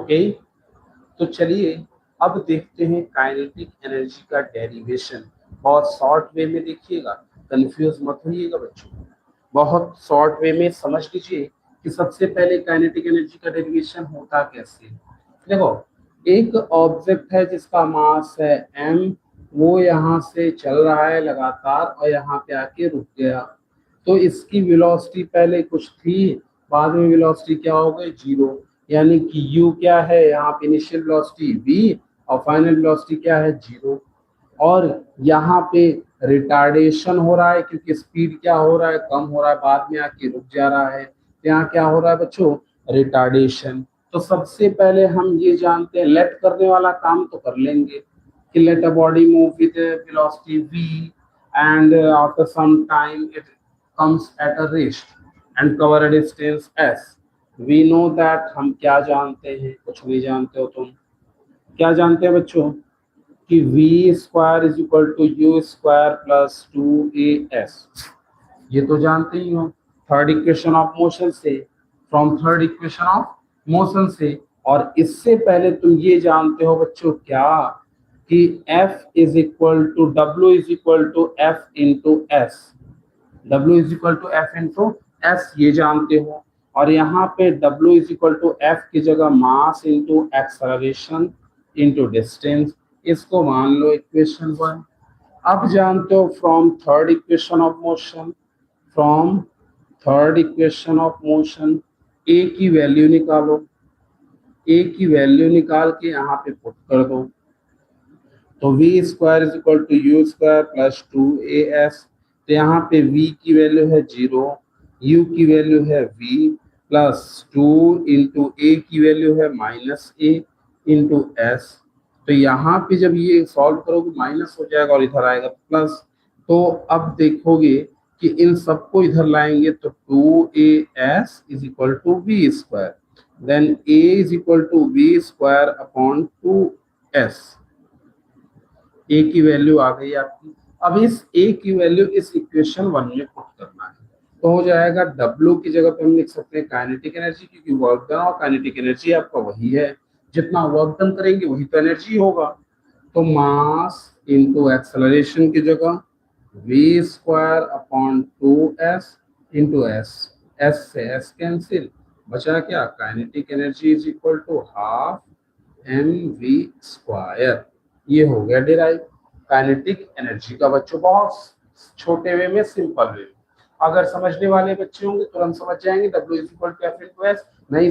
Okay, तो चलिए अब देखते हैं काइनेटिक एनर्जी का डेरिवेशन। बहुत शॉर्ट वे में देखिएगा, कंफ्यूज मत होइएगा बच्चों, बहुत शॉर्ट वे में समझ लीजिए कि सबसे पहले काइनेटिक एनर्जी का डेरिवेशन होता कैसे है। देखो, एक ऑब्जेक्ट है जिसका मास है m, वो यहाँ से चल रहा है लगातार और यहाँ पे आके रुक गया, तो इसकी वेलोसिटी पहले कुछ थी, बाद में वेलोसिटी क्या हो गई, जीरो। यानी कि u क्या है, यहाँ पे इनिशियल वेलोसिटी v और फाइनल वेलोसिटी क्या है, जीरो। और यहाँ पे रिटार्डेशन हो रहा है क्योंकि स्पीड क्या हो रहा है, कम हो रहा है, बाद में आके रुक जा रहा है। तो यहाँ क्या हो रहा है बच्चों, रिटार्डेशन। तो सबसे पहले हम ये जानते हैं, लेट करने वाला काम तो कर लेंगे कि let a body move with velocity v and after some time it comes at a rest and cover a distance s. We know that, हम क्या जानते हैं, कुछ नहीं जानते हो तुम, क्या जानते हैं बच्चों कि v square is equal to u square plus 2as, ये तो जानते ही हो थर्ड इक्वेशन ऑफ मोशन से, from third equation of motion से। और इससे पहले तुम ये जानते हो बच्चों क्या, कि F is equal to W is equal to F into s, W is equal to F into s, ये जानते हो। और यहाँ पे W is equal to F की जगह mass into acceleration into distance, इसको मान लो इक्वेशन 1। अब जानते हो from third equation of motion, from third equation of motion a की वैल्यू निकालो, ए की वैल्यू निकाल के यहाँ पे पुट कर दो। तो v square is equal to u square plus 2as, तो यहाँ पे v की वैल्यू है 0, u की वैल्यू है v प्लस 2 इंटू ए की वैल्यू है माइनस ए इंटू एस। तो यहाँ पे जब ये सॉल्व करोगे माइनस हो जाएगा और इधर आएगा प्लस। तो अब देखोगे कि इन सबको इधर लाएंगे तो 2as is equal to v square, then a is equal to v square upon 2s। A की वैल्यू आ गई आपकी। अब इस ए की वैल्यू इस इक्वेशन 1 में पुट करना है, तो हो जाएगा W की जगह पे हम लिख सकते हैं काइनेटिक एनर्जी, क्योंकि वर्क डन और काइनेटिक एनर्जी आपका वही है, जितना वर्क डन करेंगे वही तो एनर्जी होगा। तो मास इंटू एक्सेलरेशन की जगह v square upon 2s into s, s से एस कैंसिल, बचा क्या, kinetic energy is equal to half mv square. ये हो गया डिराइव काइनेटिक एनर्जी का बच्चों, बहुत छोटे वे में, सिंपल वे में। अगर समझने वाले बच्चे होंगे तुरंत समझ जाएंगे W is equal to F into s, नहीं